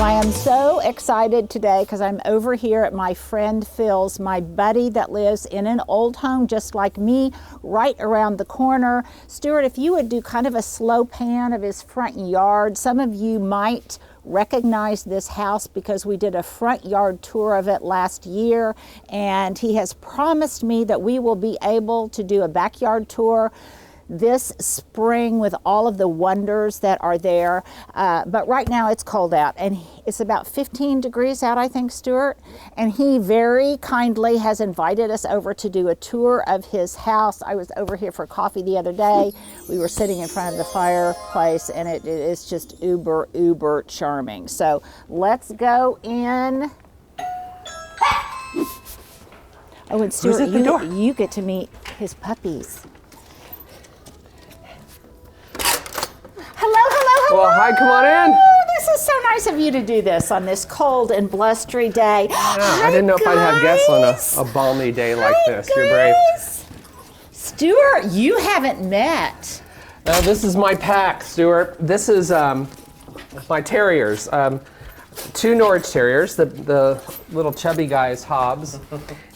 Well, I am so excited today because I'm over here at my friend Phil's, my buddy that lives in an old home just like me, right around the corner. Stuart, if you would do kind of a slow pan of his front yard, some of you might recognize this house because we did a front yard tour of it last year, and he has promised me that we will be able to do a backyard tour this spring with all of the wonders that are there. But right now it's cold out and it's about 15 degrees out, I think, Stuart. And he very kindly has invited us over to do a tour of his house. I was over here for coffee the other day. We were sitting in front of the fireplace and it is just uber charming. So let's go in. Oh, and Stuart, you get to meet his puppies. Hello. Well, hi, come on in. This is so nice of you to do this on this cold and blustery day. I didn't know if I'd have guests on a balmy day like this. Guys. You're brave. Stuart, you haven't met. This is my pack, Stuart. This is my terriers. Two Norwich Terriers. The little chubby guy is Hobbs.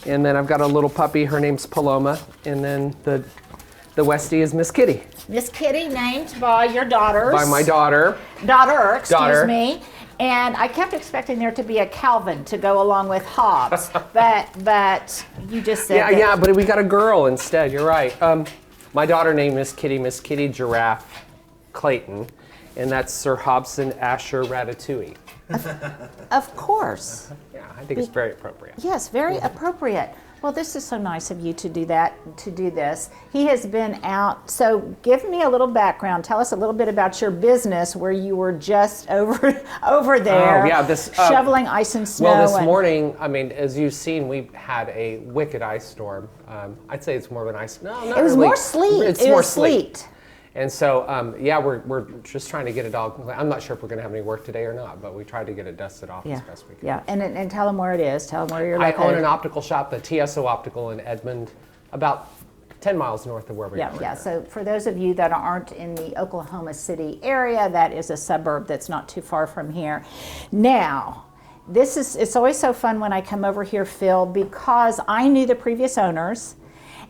And then I've got a little puppy. Her name's Paloma. And then the Westie is Miss Kitty. Miss Kitty, named by your daughters. By my daughter. Excuse me. And I kept expecting there to be a Calvin to go along with Hobbs, but you just said Yeah, but we got a girl instead. You're right. My daughter named Miss Kitty Giraffe Clayton, and that's Sir Hobson Asher Ratatouille. Of course. Yeah, I think it's very appropriate. Yes, very appropriate. Well, this is so nice of you to do this. He has been out, so give me a little background. Tell us a little bit about your business where you were just over there shoveling ice and snow. Well, this morning, I mean, as you've seen, we've had a wicked ice storm. I'd say it's more of an ice. No, not it was really. more sleet. It's more sleet. And so, yeah, we're just trying to get it all. I'm not sure if we're going to have any work today or not, but we tried to get it dusted off as best we can. Yeah, and tell them where it is. Tell them where you're located. I own an optical shop, the TSO Optical in Edmond, about 10 miles north of where we are. Yeah. So for those of you that aren't in the Oklahoma City area, that is a suburb that's not too far from here. Now, it's always so fun when I come over here, Phil, because I knew the previous owners.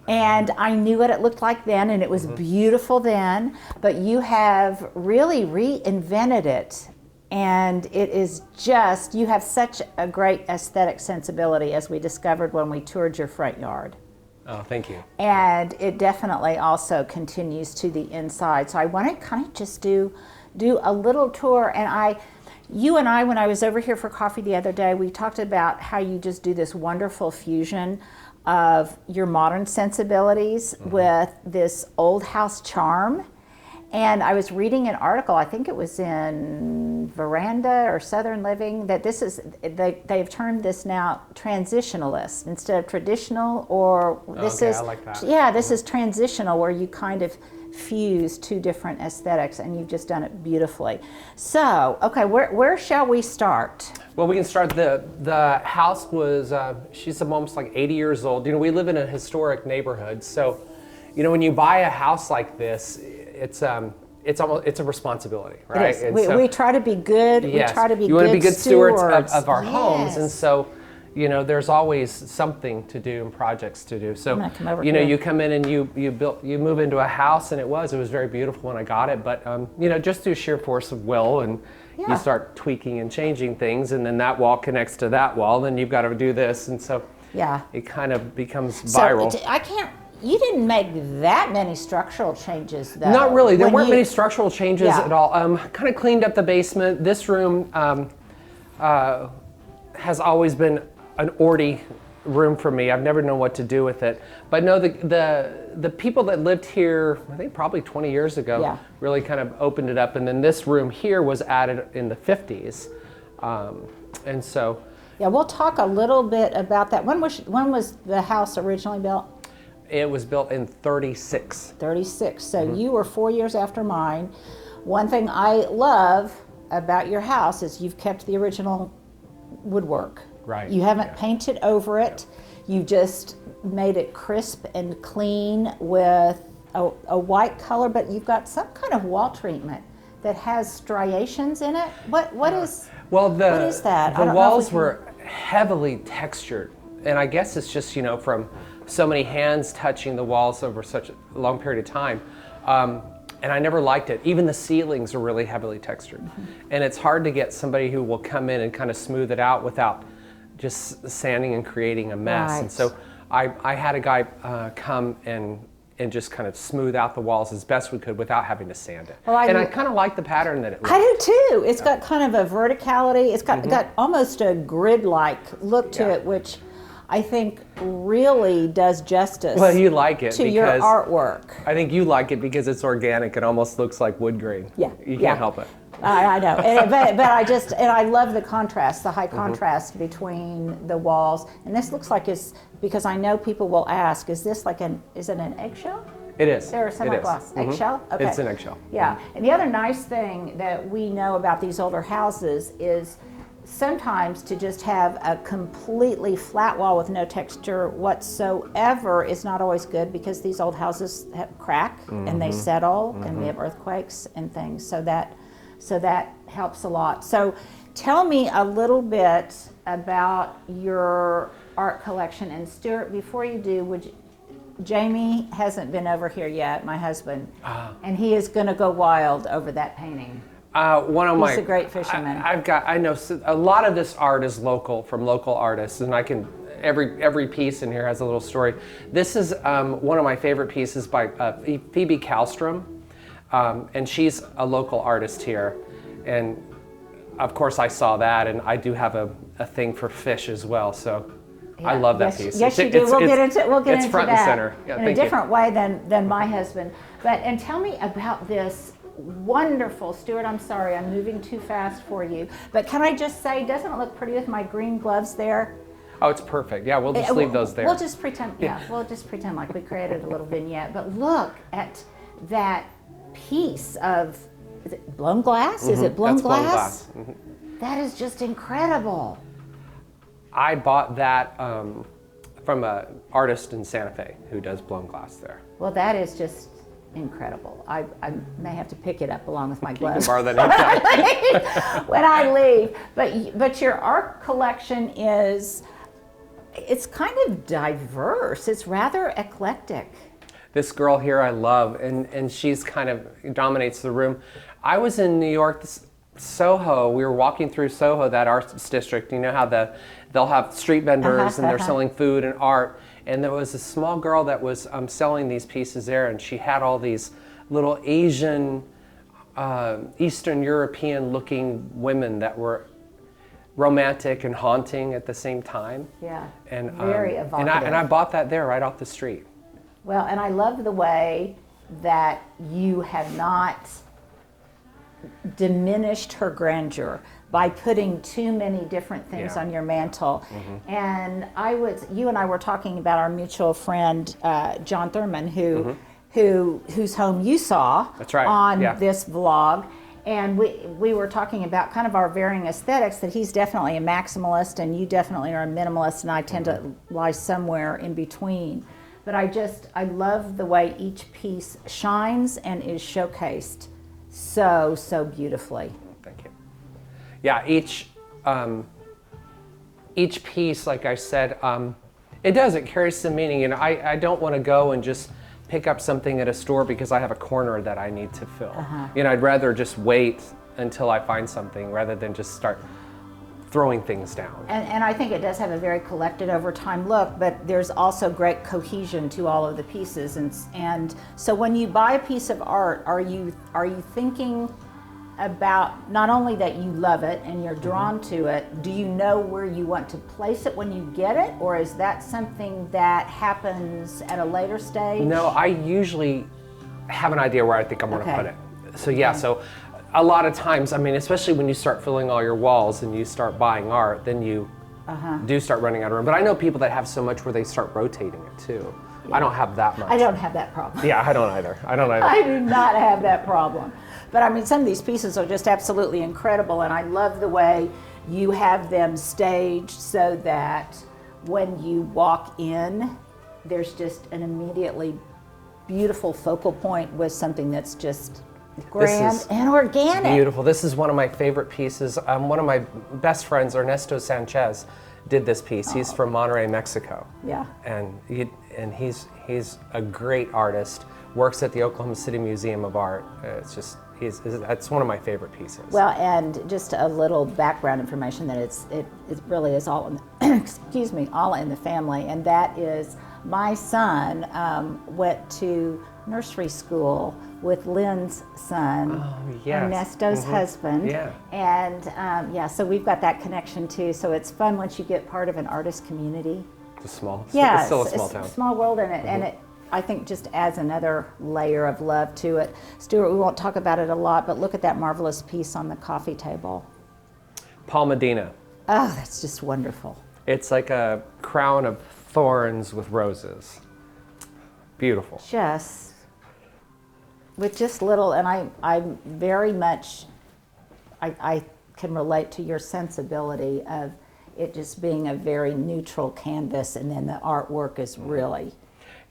And I knew what it looked like then, and it was beautiful then, but you have really reinvented it. And it is just, you have such a great aesthetic sensibility, as we discovered when we toured your front yard. Oh, thank you. And it definitely also continues to the inside. So I want to kind of just do a little tour. And you and I, when I was over here for coffee the other day, we talked about how you just do this wonderful fusion of your modern sensibilities with this old house charm. And I was reading an article, I think it was in Veranda or Southern Living, that they've termed this now transitionalist instead of traditional, or I like that. Yeah, this is transitional, where you kind of fuse two different aesthetics, and you've just done it beautifully. So, okay, where shall we start? Well, we can start. The house was, she's almost like 80 years old. You know, we live in a historic neighborhood, so, you know, when you buy a house like this, it's a responsibility, right? It is. We try to be good. Yes. We try to be you want to be good stewards of our yes. homes, and so, you know, there's always something to do and projects to do. So, you know, you come in and you move into a house, and it was very beautiful when I got it. But you know, just through sheer force of will, and you start tweaking and changing things, and then that wall connects to that wall, then you've got to do this, and so it kind of becomes viral. So you didn't make that many structural changes, though. Not really. There weren't many structural changes at all. Kind of cleaned up the basement. This room has always been an orty room for me. I've never known what to do with it. But no, the people that lived here, I think probably 20 years ago, really kind of opened it up. And then this room here was added in the 50s. And so... Yeah, we'll talk a little bit about that. When was the house originally built? It was built in 36. 36. So you were 4 years after mine. One thing I love about your house is you've kept the original woodwork. Right. You haven't painted over it. You just made it crisp and clean with a white color, but you've got some kind of wall treatment that has striations in it. What is? Well, what is that? The walls were heavily textured, and I guess it's just from so many hands touching the walls over such a long period of time. And I never liked it. Even the ceilings are really heavily textured. And it's hard to get somebody who will come in and kind of smooth it out without just sanding and creating a mess. Right. And so I had a guy come and just kind of smooth out the walls as best we could without having to sand it. Well, I kind of like the pattern that it looks. I do too. It's got kind of a verticality. It's got almost a grid-like look to it, which I think really does justice. Well, you like it to your artwork. I think you like it because it's organic. It almost looks like wood grain. Yeah, you can't help it. I know, but I love the contrast, the high contrast between the walls. And this looks like because I know people will ask, is this like is it an eggshell? It is. Or semi-gloss eggshell? Okay. It's an eggshell. Yeah, and the other nice thing that we know about these older houses is sometimes to just have a completely flat wall with no texture whatsoever is not always good, because these old houses crack and they settle and we have earthquakes and things, so that helps a lot. So tell me a little bit about your art collection. And Stuart, before you do, Jamie hasn't been over here yet, my husband, and he is going to go wild over that painting. He's a great fisherman. I know a lot of this art is local, from local artists, and every piece in here has a little story. This is one of my favorite pieces by Phoebe Kallstrom, and she's a local artist here. And of course I saw that, and I do have a thing for fish as well, so yeah. I love that piece. Yes, you do. We'll get into it's front that and center. Yeah, in a different way than my husband. And tell me about this wonderful, Stuart, I'm sorry, I'm moving too fast for you. But can I just say, doesn't it look pretty with my green gloves there? Oh, it's perfect. Yeah, we'll just leave those there. We'll just pretend, we'll just pretend like we created a little vignette. But look at that piece of, is it blown glass? Is it blown glass? Blown glass. That is just incredible. I bought that from an artist in Santa Fe who does blown glass there. Well, that is just incredible. I may have to pick it up along with my gloves. You can borrow that when I leave. But your art collection it's kind of diverse. It's rather eclectic. This girl here I love, and she's kind of dominates the room. I was in New York, Soho. We were walking through Soho, that arts district. You know how they'll have street vendors and they're selling food and art. And there was a small girl that was selling these pieces there, and she had all these little Asian, Eastern European looking women that were romantic and haunting at the same time. Yeah, and very evocative. And I bought that there right off the street. Well, and I love the way that you have not diminished her grandeur by putting too many different things on your mantle. And you and I were talking about our mutual friend John Thurman, whose home you saw on this vlog. And we were talking about kind of our varying aesthetics, that he's definitely a maximalist and you definitely are a minimalist, and I tend to lie somewhere in between. But I love the way each piece shines and is showcased so beautifully. Thank you. Yeah, each piece, like I said, it carries some meaning. And I don't want to go and just pick up something at a store because I have a corner that I need to fill. I'd rather just wait until I find something rather than just start throwing things down. And I think it does have a very collected over time look, but there's also great cohesion to all of the pieces. And so when you buy a piece of art, are you thinking about not only that you love it and you're drawn to it, do you know where you want to place it when you get it, or is that something that happens at a later stage? No, I usually have an idea where I think I'm going to put it. So so a lot of times, I mean, especially when you start filling all your walls and you start buying art, then you do start running out of room. But I know people that have so much where they start rotating it too. I don't have that much. I don't have that problem. Yeah, I don't either. I do not have that problem. But I mean, some of these pieces are just absolutely incredible, and I love the way you have them staged so that when you walk in, there's just an immediately beautiful focal point with something that's just Grand and organic. Beautiful. This is one of my favorite pieces. One of my best friends, Ernesto Sanchez, did this piece. He's from Monterrey, Mexico. Yeah. And he's a great artist. Works at the Oklahoma City Museum of Art. That's one of my favorite pieces. Well, and just a little background information that it really is all in the, excuse me, all in the family, and that is my son went to nursery school with Lynn's son, Ernesto's husband. Yeah. And so we've got that connection too. So it's fun once you get part of an artist community. It's still a small town. It's a small world, and it I think just adds another layer of love to it. Stuart, we won't talk about it a lot, but look at that marvelous piece on the coffee table. Paul Medina. Oh, that's just wonderful. It's like a crown of thorns with roses. Beautiful. Just with just little, and I very much, I can relate to your sensibility of it just being a very neutral canvas, and then the artwork is really.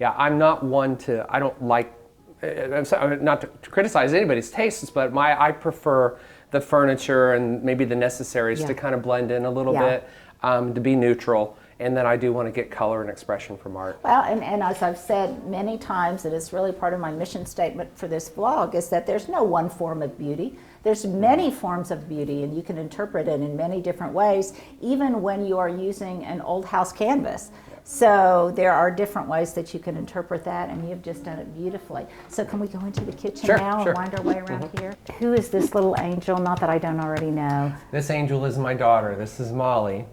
Yeah, I'm not one to, I don't like, not to criticize anybody's tastes, but I prefer the furniture and maybe the necessaries to kind of blend in a little bit, to be neutral. And then I do want to get color and expression from art. Well, and as I've said many times, and it's really part of my mission statement for this vlog, is that there's no one form of beauty. There's many forms of beauty, and you can interpret it in many different ways, even when you are using an old house canvas. So there are different ways that you can interpret that, and you've just done it beautifully. So can we go into the kitchen now and wind our way around here? Who is this little angel? Not that I don't already know. This angel is my daughter. This is Molly.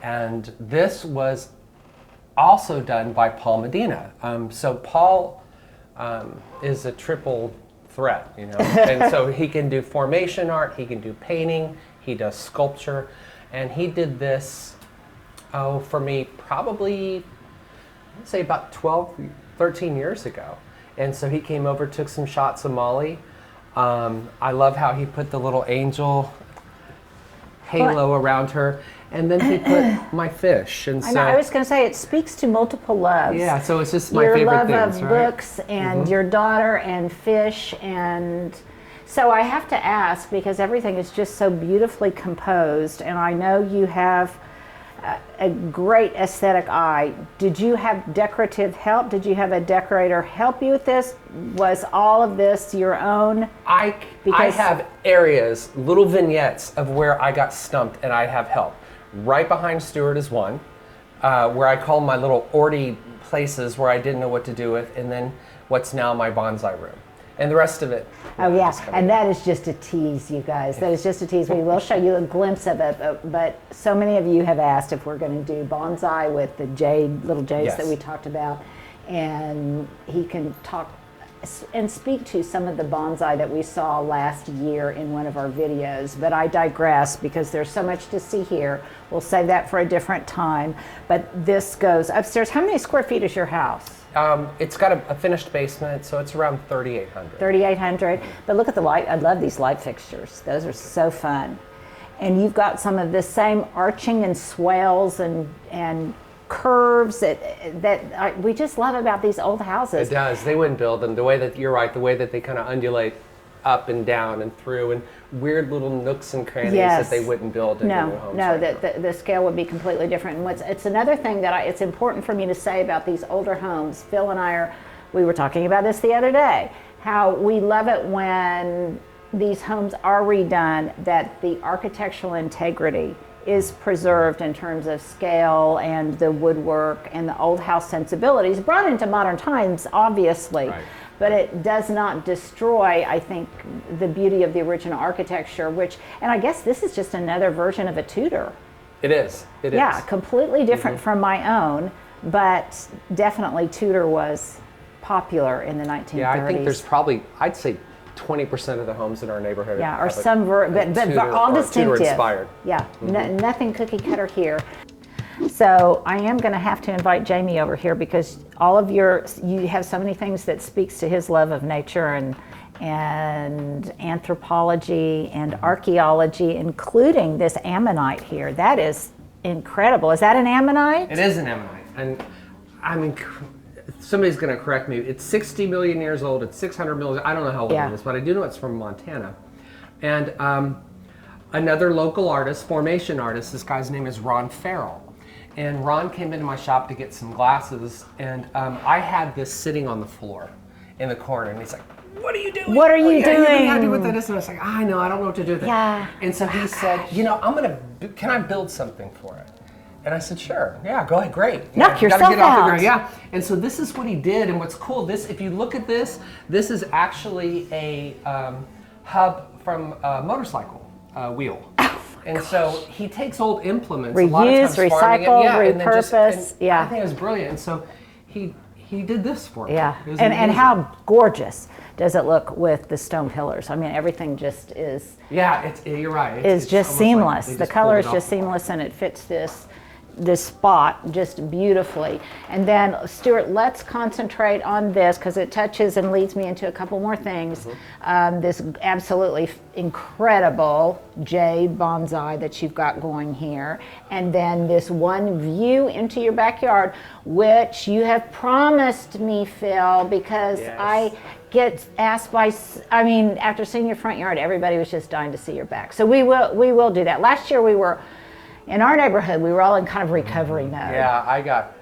And this was also done by Paul Medina. So Paul is a triple threat, you know, and so he can do formation art, he can do painting, he does sculpture, and he did this, for me, probably, I'd say about 12, 13 years ago. And so he came over, took some shots of Molly. I love how he put the little angel halo around her. And then he put my fish, and so I was going to say it speaks to multiple loves. Yeah, so it's just my favorite things, your love of books and your daughter and fish, and so I have to ask, because everything is just so beautifully composed, and I know you have a great aesthetic eye. Did you have decorative help? Did you have a decorator help you with this? Was all of this your own? I have areas, little vignettes of where I got stumped, and I have help. Right behind Stuart is one, where I call my little orty places where I didn't know what to do with, and then what's now my bonsai room. And the rest of it. Oh yeah, and that is just a tease, you guys. That is just a tease. We will show you a glimpse of it, but so many of you have asked if we're going to do bonsai with the little jades that we talked about, and he can talk and speak to some of the bonsai that we saw last year in one of our videos, but I digress because there's so much to see here. We'll save that for a different time, but this goes upstairs. How many square feet is your house? It's got a finished basement, so it's around 3,800. 3,800, but look at the light. I love these light fixtures. Those are so fun. And you've got some of the same arching and swales and curves that we just love about these old houses. It does. They wouldn't build them the way that you're right. The way that they kind of undulate up and down and through, and weird little nooks and crannies that they wouldn't build in new homes. No, the scale would be completely different. And it's another thing that it's important for me to say about these older homes. Phil and I we were talking about this the other day. How we love it when these homes are redone, that the architectural integrity is preserved in terms of scale and the woodwork and the old house sensibilities brought into modern times, obviously. Right. But it does not destroy, I think, the beauty of the original architecture, and I guess this is just another version of a Tudor. It is. It is. Yeah, completely different from my own, but definitely Tudor was popular in the 1930s. Yeah, I think there's probably, I'd say, 20% of the homes in our neighborhood. Yeah, or some, but all distinctive. Tudor inspired. Yeah, nothing cookie cutter here. So I am going to have to invite Jamie over here because you have so many things that speaks to his love of nature and anthropology and archaeology, including this ammonite here. That is incredible. Is that an ammonite? It is an ammonite, and I mean, somebody's going to correct me. It's 60 million years old. It's 600 million. I don't know how old it is, but I do know it's from Montana. And another local artist, formation artist, this guy's name is Ron Farrell. And Ron came into my shop to get some glasses, and I had this sitting on the floor in the corner, and he's like, "What are you doing? What are you doing? What are you gonna do with this?" And I was like, "I know, I don't know what to do with it." Yeah. And so he said, "You know, can I build something for it?" And I said, "Sure, yeah, go ahead, great." Knock yourself gotta get off the out. ground. Yeah. And so this is what he did, and what's cool, if you look at this is actually a hub from a motorcycle wheel. And so he takes old implements, a lot of Reuse, times farming recycle, it, repurpose. I think it was brilliant. And so he did this for me. Yeah, It was and amazing. how gorgeous does it look with the stone pillars? I mean, everything just is. Yeah, you're right. It's just almost seamless. Like The color is just seamless, and it fits this spot just beautifully. And then, Stuart, let's concentrate on this because it touches and leads me into a couple more things. This absolutely incredible jade bonsai that you've got going here, and then this one view into your backyard, which you have promised me, Phil, because Yes. I get asked after seeing your front yard, everybody was just dying to see your back. So we will do that. Last year we were in our neighborhood, we were all in kind of recovery mode. Yeah, I got,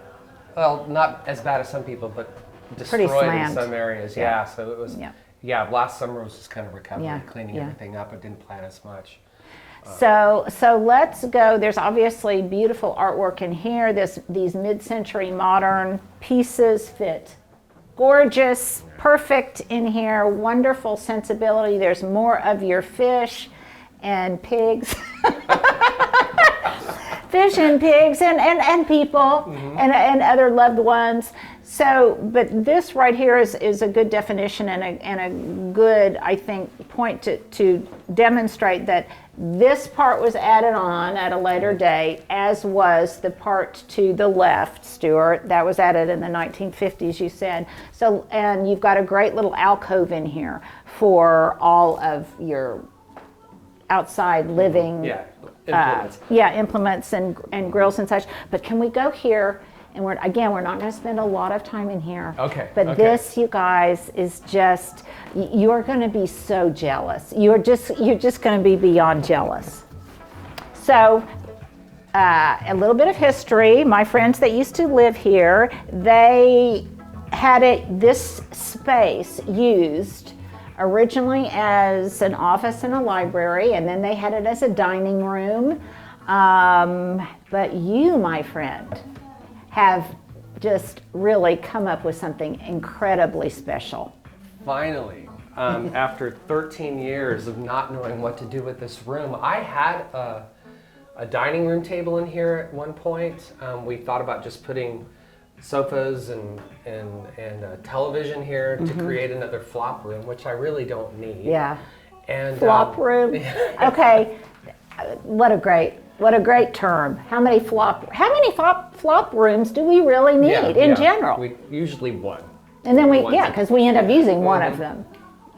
well, not as bad as some people, but Pretty destroyed in slammed. some areas. Yeah, so it was, last summer was just kind of recovery, cleaning everything up. I didn't plant as much. So let's go. There's obviously beautiful artwork in here. These mid-century modern pieces fit gorgeous, perfect in here, wonderful sensibility. There's more of your fish and pigs. Fish and pigs and people and other loved ones. So, but this right here is a good definition and a good, I think, point to demonstrate that this part was added on at a later date, as was the part to the left, Stuart. That was added in the 1950s, you said. So, and you've got a great little alcove in here for all of your outside living implements and grills and such. But can we go here? And we're not going to spend a lot of time in here. Okay. But this, you guys, is just, you're going to be so jealous. You're just going to be beyond jealous. So, a little bit of history. My friends that used to live here, they had this space used originally as an office and a library, and then they had it as a dining room. But you, my friend, have just really come up with something incredibly special. Finally, after 13 years of not knowing what to do with this room, I had a dining room table in here at one point. We thought about just putting sofas and a television here to create another flop room, which I really don't need. Yeah. And flop room. Okay. What a great term. How many flop rooms do we really need in general? We usually one. And then because we end up using one of them.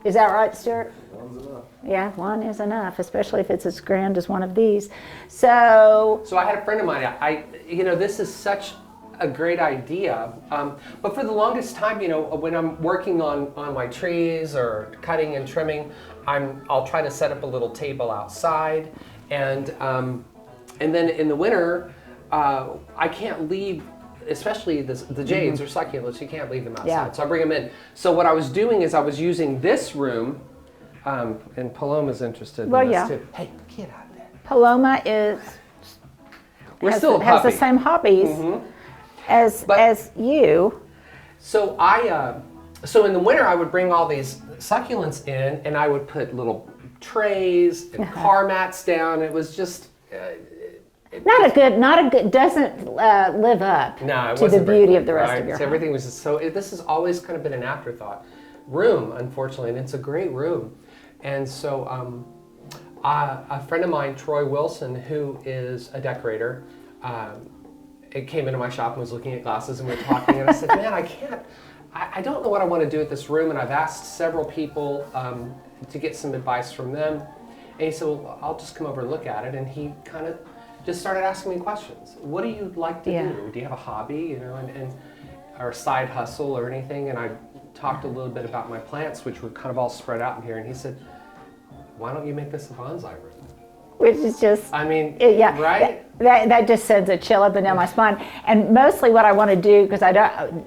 Is that right, Stuart? One's enough. Yeah, one is enough, especially if it's as grand as one of these. So I had a friend of mine. This is such a great idea, but for the longest time, when I'm working on my trees or cutting and trimming, I'll try to set up a little table outside, and then in the winter, I can't leave, especially the jades or succulents. You can't leave them outside, so I bring them in. So what I was doing is I was using this room, and Paloma's interested in this too. Hey, get out there. Paloma has the same hobbies as you. So so in the winter I would bring all these succulents in, and I would put little trays and car mats down. It was just not a good doesn't live up to the beauty of the rest of your house. Everything was just this has always kind of been an afterthought room, unfortunately, and it's a great room. And so a friend of mine, Troy Wilson, who is a decorator, it came into my shop and was looking at glasses, and we were talking, and I said, man, I don't know what I want to do with this room, and I've asked several people to get some advice from them. And he said, well, I'll just come over and look at it, and he kind of just started asking me questions. What do you like to do? Do you have a hobby? or side hustle or anything, and I talked a little bit about my plants, which were kind of all spread out in here, and he said, why don't you make this a bonsai room? Which is just, I mean, yeah, right? That just sends a chill up and down my spine. And mostly what I want to do, because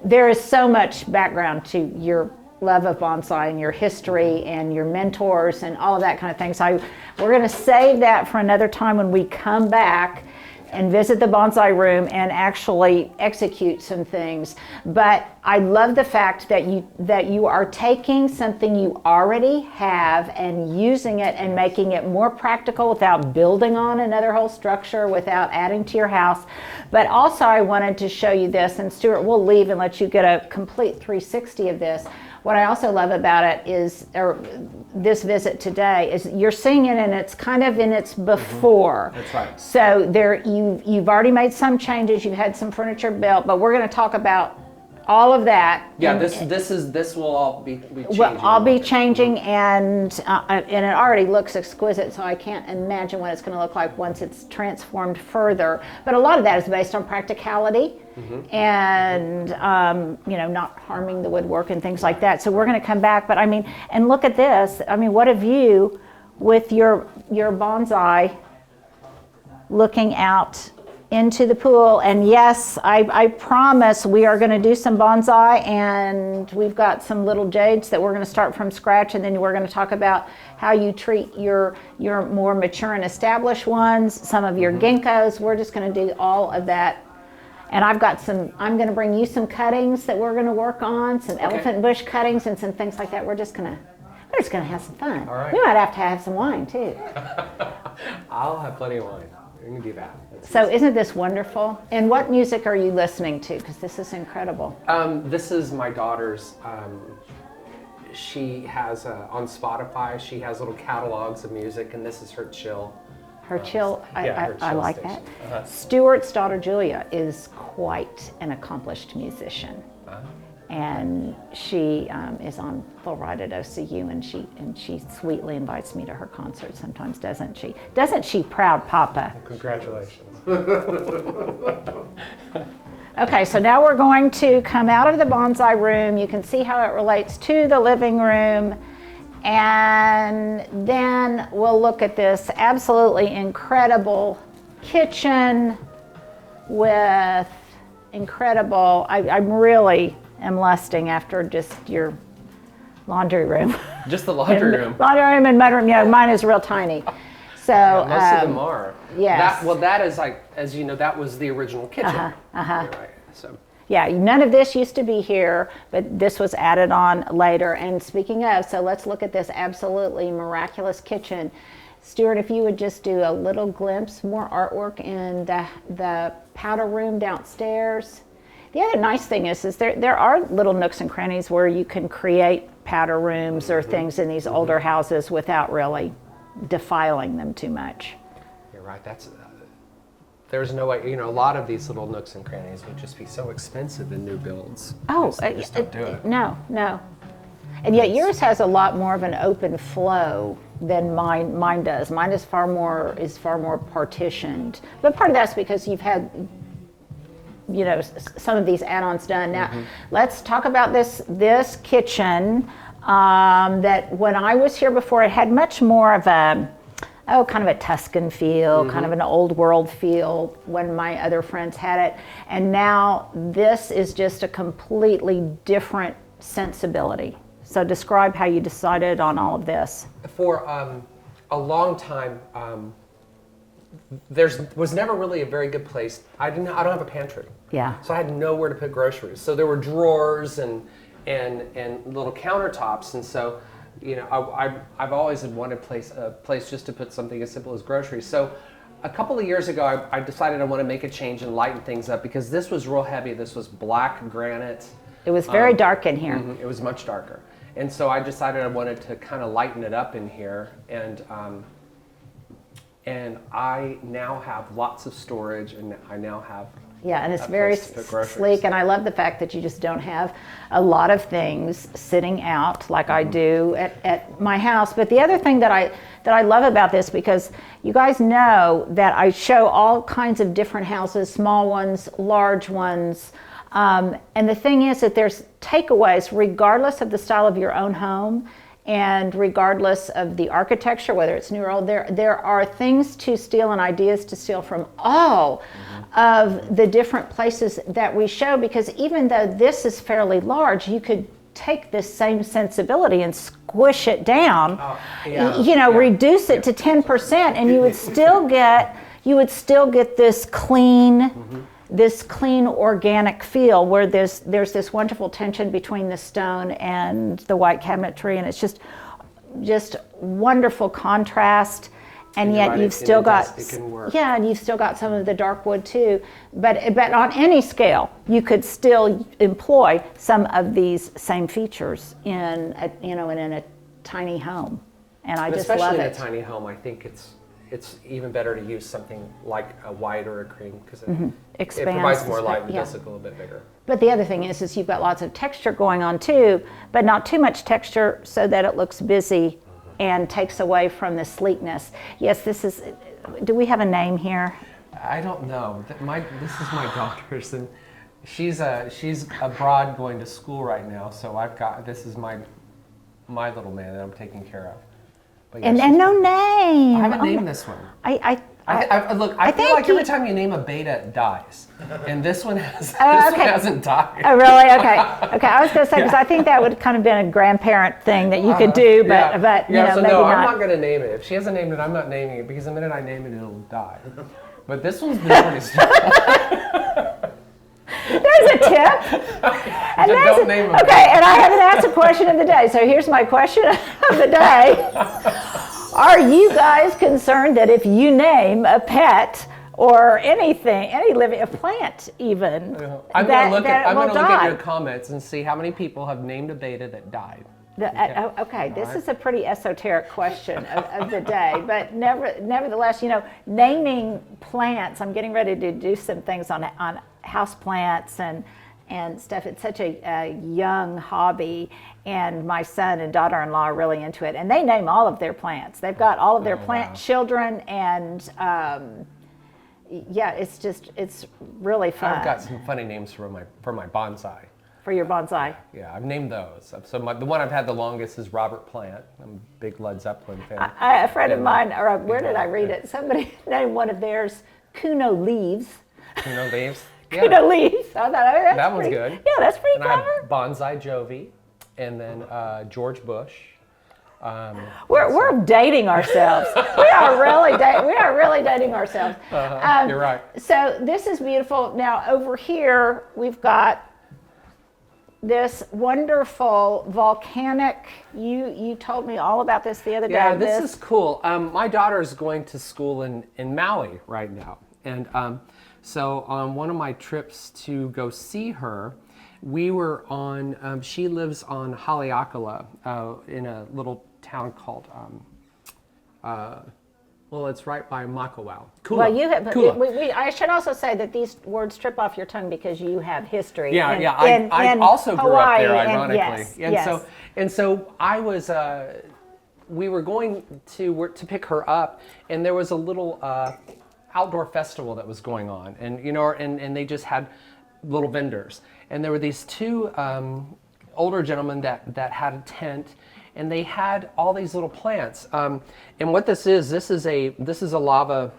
there is so much background to your love of bonsai and your history and your mentors and all of that kind of thing. So we're going to save that for another time when we come back and visit the bonsai room and actually execute some things. But I love the fact that you are taking something you already have and using it and making it more practical without building on another whole structure, without adding to your house. But also I wanted to show you this, and Stuart, we'll leave and let you get a complete 360 of this. What I also love about it is, or this visit today, is you're seeing it and it's kind of in its before. That's right. So you've already made some changes, you've had some furniture built, but we're going to talk about all of that. Yeah, this will all be changing. Will all be changing, and it already looks exquisite, so I can't imagine what it's going to look like once it's transformed further. But a lot of that is based on practicality and not harming the woodwork and things like that. So we're going to come back, but I mean, and look at this. I mean, what a view with your bonsai looking out into the pool. And yes, I promise we are going to do some bonsai, and we've got some little jades that we're going to start from scratch, and then we're going to talk about how you treat your more mature and established ones, some of your ginkgos. We're just going to do all of that. And I'm going to bring you some cuttings that we're going to work on, some elephant bush cuttings and some things like that. We're just going to have some fun. All right. We might have to have some wine too. I'll have plenty of wine. We can do that. So isn't this wonderful? And what music are you listening to? Because this is incredible. This is my daughter's. She has on Spotify. She has little catalogs of music, and this is her chill. Her chill. Her I chill like station. that. Stuart's daughter Julia is quite an accomplished musician. And she is on full ride at OCU, and she sweetly invites me to her concert sometimes, doesn't she? Doesn't she, proud Papa? Congratulations. Okay, so now we're going to come out of the bonsai room. You can see how it relates to the living room, and then we'll look at this absolutely incredible kitchen with incredible, I'm really am lusting after just your laundry room. Just the laundry room. Laundry room and mudroom. Yeah, mine is real tiny. So most of them are. Yes. That is like, as you know, that was the original kitchen. Right. So. Yeah, none of this used to be here, but this was added on later. And speaking of, so let's look at this absolutely miraculous kitchen. Stuart, if you would just do a little glimpse, more artwork in the powder room downstairs. The other nice thing is there are little nooks and crannies where you can create powder rooms or things in these older houses without really defiling them too much. You're right. There's no way, a lot of these little nooks and crannies would just be so expensive in new builds. Oh, just don't do it. No. And yet yours has a lot more of an open flow than mine does. Mine is far more partitioned. But part of that's because you've had some of these add-ons done. Now, let's talk about this kitchen that when I was here before, it had much more of kind of a Tuscan feel, kind of an old world feel when my other friends had it. And now this is just a completely different sensibility. So describe how you decided on all of this. For a long time, there was never really a very good place. I don't have a pantry. Yeah. So I had nowhere to put groceries. So there were drawers and little countertops, and so I've always wanted a place just to put something as simple as groceries. So a couple of years ago, I decided I want to make a change and lighten things up because this was real heavy. This was black granite. It was very dark in here. It was much darker, and so I decided I wanted to kind of lighten it up in here, and I now have lots of storage, and I now have and it's very sleek, and I love the fact that you just don't have a lot of things sitting out like I do at my house. But the other thing that I love about this, because you guys know that I show all kinds of different houses, small ones, large ones, And the thing is that there's takeaways regardless of the style of your own home and regardless of the architecture, whether it's new or old. There are things to steal and ideas to steal from all of the different places that we show, because even though this is fairly large, you could take this same sensibility and squish it down, reduce it to 10%, and you would still get this clean, organic feel where there's this wonderful tension between the stone and the white cabinetry, and it's just wonderful contrast. And yet you've still got, and you've still got some of the dark wood too. But on any scale, you could still employ some of these same features in a tiny home. And I just love it. Especially in a tiny home, I think it's even better to use something like a white or a cream, because it provides more light and does look a little bit bigger. But the other thing is you've got lots of texture going on too, but not too much texture so that it looks busy and takes away from the sleekness. Yes, do we have a name here? I don't know. This is my daughter's, and she's abroad going to school right now, so this is my little man that I'm taking care of. But yeah, and no name. I haven't named this one. I feel like every time you name a beta, it dies, and this one hasn't died. Oh, really? Okay. I was going to say, because I think that would kind of been a grandparent thing that you could do, but maybe not. I'm not going to name it. If she hasn't named it, I'm not naming it, because the minute I name it, it'll die. But this one's been pretty strong. There's a tip. And don't name them. Okay, and I haven't asked a question of the day, so here's my question of the day. Are you guys concerned that if you name a pet or anything, a plant even, I'm going to look at your comments and see how many people have named a beta that died. This is a pretty esoteric question of the day, but nevertheless, naming plants, I'm getting ready to do some things on house plants and stuff. It's such a young hobby, and my son and daughter-in-law are really into it, and they name all of their plants. They've got all of their plant children, and it's really fun. I've got some funny names for my bonsai. For your bonsai? Yeah, I've named those. So the one I've had the longest is Robert Plant. I'm a big Led Zeppelin fan. A friend of mine, or where did I read it? Somebody named one of theirs Kuno Leaves. Kuno Leaves? Yeah. Kuno Leaves. I thought, that one's good. Yeah, that's pretty clever. I have Bonsai Jovi, and then George Bush. We're dating ourselves. we are really dating ourselves. You're right. So this is beautiful. Now over here we've got this wonderful volcanic. You told me all about this the other day. Yeah, this is cool. My daughter is going to school in Maui right now, and so on one of my trips to go see her, we were on. She lives on Haleakala in a little town called. Well, it's right by Makawao. Kula. Well, you have. I should also say that these words trip off your tongue because you have history. I also grew up there, ironically. Yes. And so I was. We were going to pick her up, and there was a little outdoor festival that was going on, and and they just had little vendors, and there were these two older gentlemen that had a tent. And they had all these little plants. And what this is a lava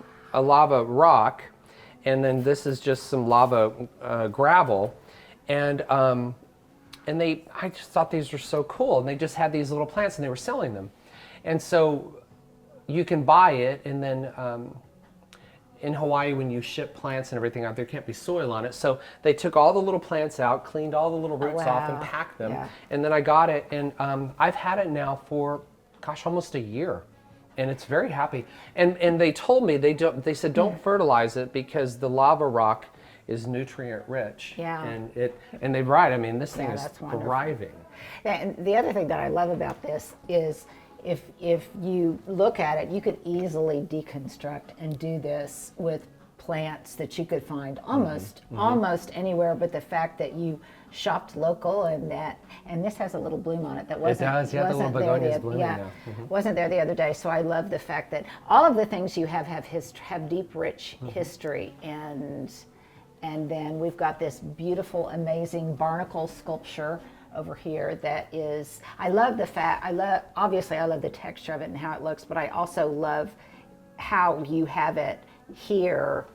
rock, and then this is just some lava gravel. And I just thought these were so cool. And they just had these little plants, and they were selling them. And so you can buy it, and then in Hawaii, when you ship plants and everything out, there can't be soil on it. So they took all the little plants out, cleaned all the little roots off, and packed them. Yeah. And then I got it, and I've had it now for, almost a year, and it's very happy. And they told me they said don't fertilize it because the lava rock is nutrient rich. Yeah. And they're right. I mean, this thing is thriving. And the other thing that I love about this is, if you look at it, you could easily deconstruct and do this with plants that you could find almost anywhere. But the fact that you shopped local and this has a little bloom on it that wasn't. It does, yeah. The little begonia's blooming now. Wasn't there the other day. So I love the fact that all of the things you have deep, rich history, and And then we've got this beautiful, amazing barnacle sculpture over here that is, I love the fact, obviously I love the texture of it and how it looks, but I also love how you have it here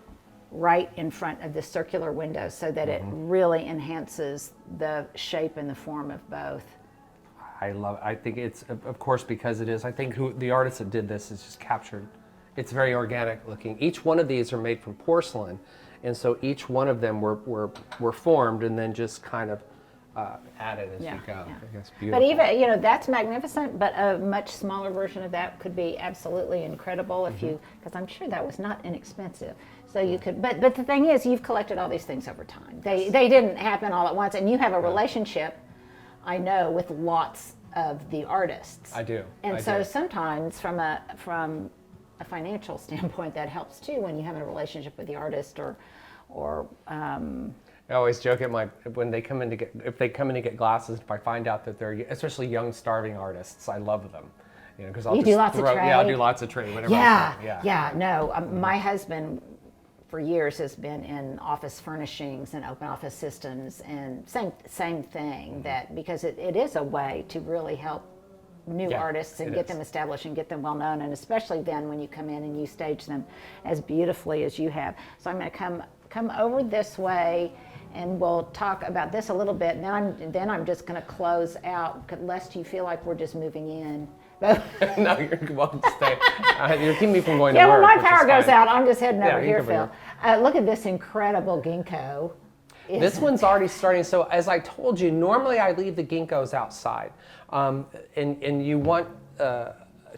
right in front of the circular window so that it really enhances the shape and the form of both. I think it's, of course, because it is, I think the artist that did this is just captured. It's very organic looking. Each one of these are made from porcelain, and so each one of them were formed and then just kind of added as you go. Yeah. I guess beautiful. But even, that's magnificent, but a much smaller version of that could be absolutely incredible if you, because I'm sure that was not inexpensive. So you could, but the thing is, you've collected all these things over time. They didn't happen all at once, and you have a relationship, I know, with lots of the artists. I do. And so sometimes from a financial standpoint, that helps too when you have a relationship with the artist or I always joke at when they come in to if they come in to get glasses, if I find out that they're especially young starving artists, I love them. Because I'll do lots of trade. Yeah, I'll do lots of trade. Whatever. My husband for years has been in office furnishings and open office systems, and same thing, that because it is a way to really help new artists and get them established and get them well known, and especially then when you come in and you stage them as beautifully as you have. So I'm going to come over this way, and we'll talk about this a little bit. Then I'm just going to close out, lest you feel like we're just moving in. No, you're welcome to stay. You're keeping me from going to Yeah, work. when my power goes out, I'm just heading over here, Phil. Look at this incredible ginkgo. This one's already starting. So as I told you, normally I leave the ginkgos outside. And you want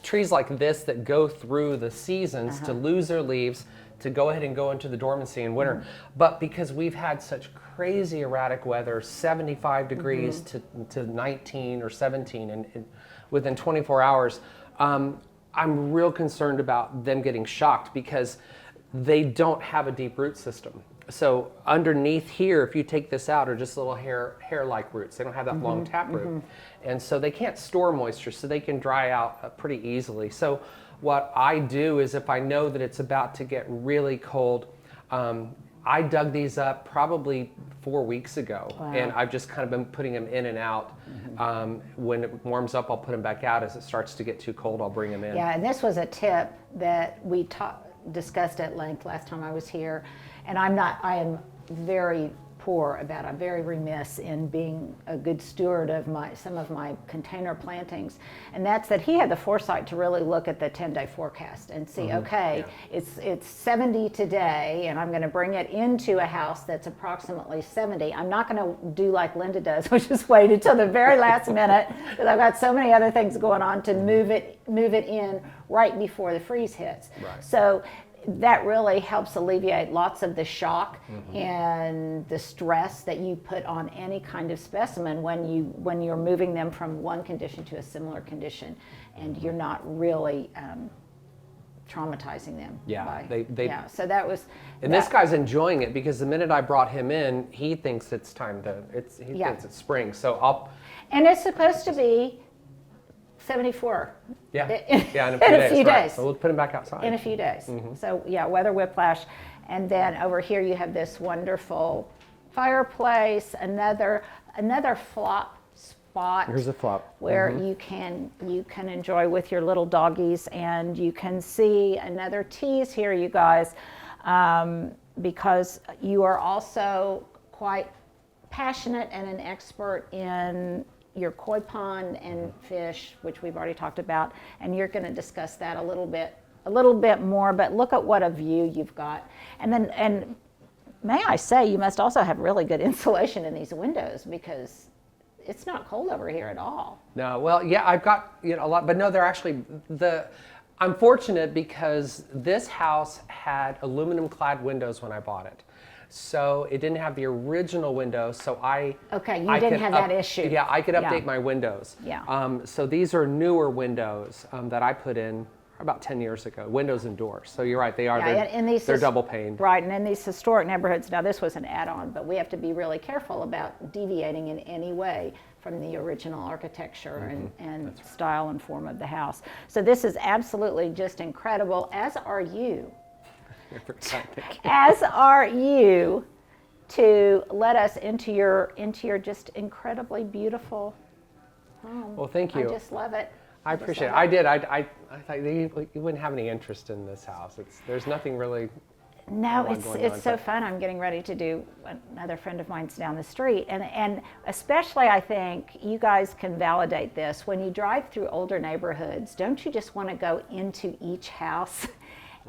trees like this that go through the seasons to lose their leaves, to go ahead and go into the dormancy in winter. But because we've had such crazy erratic weather, 75 degrees to 19 or 17 and within 24 hours, I'm real concerned about them getting shocked because they don't have a deep root system. So underneath here, if you take this out, are just little hair-like roots. They don't have that long taproot. And so they can't store moisture, so they can dry out pretty easily. So what I do is if I know that it's about to get really cold, I dug these up probably 4 weeks ago. Wow. And I've just kind of been putting them in and out. When it warms up, I'll put them back out. As it starts to get too cold, I'll bring them in. Yeah, and this was a tip that we discussed at length last time I was here. And I am very poor about, I'm very remiss in being a good steward of some of my container plantings. And that's that he had the foresight to really look at the 10-day forecast and see, it's 70 today, and I'm going to bring it into a house that's approximately 70. I'm not going to do like Linda does, which is wait until the very last minute, because I've got so many other things going on to move it in right before the freeze hits. Right. So that really helps alleviate lots of the shock and the stress that you put on any kind of specimen when you're moving them from one condition to a similar condition, and you're not really traumatizing them. Yeah, So that was. And this guy's enjoying it because the minute I brought him in, he thinks it's time to. He thinks it's spring. So And it's supposed to be 74. Yeah, in a few days. So we'll put him back outside. In a few days. So weather whiplash. And then over here you have this wonderful fireplace, another flop spot. Here's a flop. Where you can enjoy with your little doggies, and you can see another tease here, you guys, because you are also quite passionate and an expert in your koi pond and fish, which we've already talked about, and you're going to discuss that a little bit more. But look at what a view you've got, and may I say, you must also have really good insulation in these windows because it's not cold over here at all. No, well, yeah, I've got a lot, but no, they're actually I'm fortunate because this house had aluminum clad windows when I bought it. So it didn't have the original windows, so I didn't have that issue. Yeah, I could update my windows. Yeah. So these are newer windows that I put in about 10 years ago, windows and doors. So you're right, they are. They're double pane. Right, and in these historic neighborhoods, now this was an add-on, but we have to be really careful about deviating in any way from the original architecture and style and form of the house. So this is absolutely just incredible, as are you. As are you. to let us into your just incredibly beautiful home. Well, thank you. I just love it. I appreciate it. I did. I thought you wouldn't have any interest in this house. There's nothing really. No, it's so fun. I'm getting ready to do another friend of mine's down the street, and especially I think you guys can validate this when you drive through older neighborhoods. Don't you just want to go into each house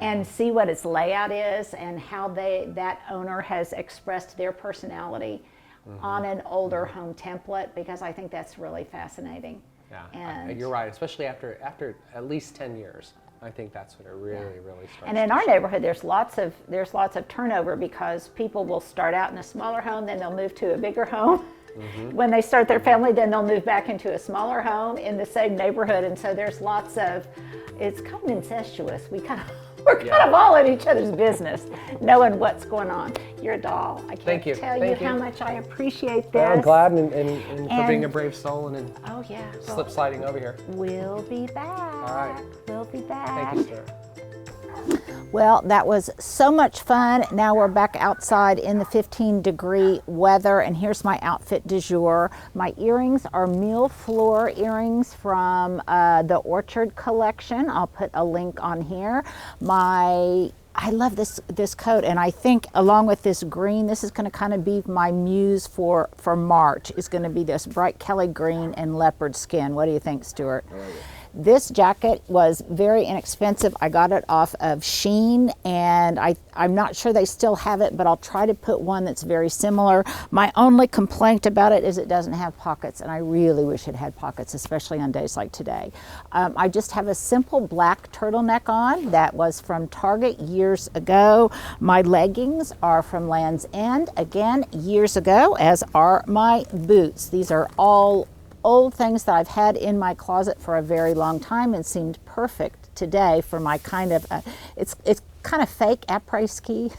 and see what its layout is and how that owner has expressed their personality on an older home template? Because I think that's really fascinating. Yeah, and you're right. Especially after at least 10 years. I think that's what it really starts. And in our neighborhood, there's lots of turnover because people will start out in a smaller home, then they'll move to a bigger home. When they start their family, then they'll move back into a smaller home in the same neighborhood, and so there's lots of. It's kind of incestuous. We're kind of all in each other's business, knowing what's going on. You're a doll. I can't tell you how much I appreciate this. I'm glad and for being a brave soul and slip sliding over here. We'll be back. All right. We'll be back. Thank you, sir. Well, that was so much fun. Now we're back outside in the 15-degree weather, and here's my outfit du jour. My earrings are mille fleur earrings from the Orchard collection. I'll put a link on here. I love this coat, and I think along with this green, this is going to kind of be my muse for March. Is going to be this bright Kelly green and leopard skin. What do you think, Stuart? I like it. This jacket was very inexpensive. I got it off of Shein, and I'm not sure they still have it, but I'll try to put one that's very similar. My only complaint about it is it doesn't have pockets, and I really wish it had pockets, especially on days like today. I just have a simple black turtleneck on that was from Target years ago. My leggings are from Land's End, again, years ago, as are my boots. These are all old things that I've had in my closet for a very long time and seemed perfect today for my kind of, it's kind of fake après-ski.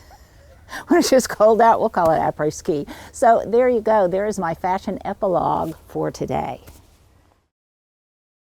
When it's just cold out, we'll call it après-ski. So there you go. There is my fashion epilogue for today.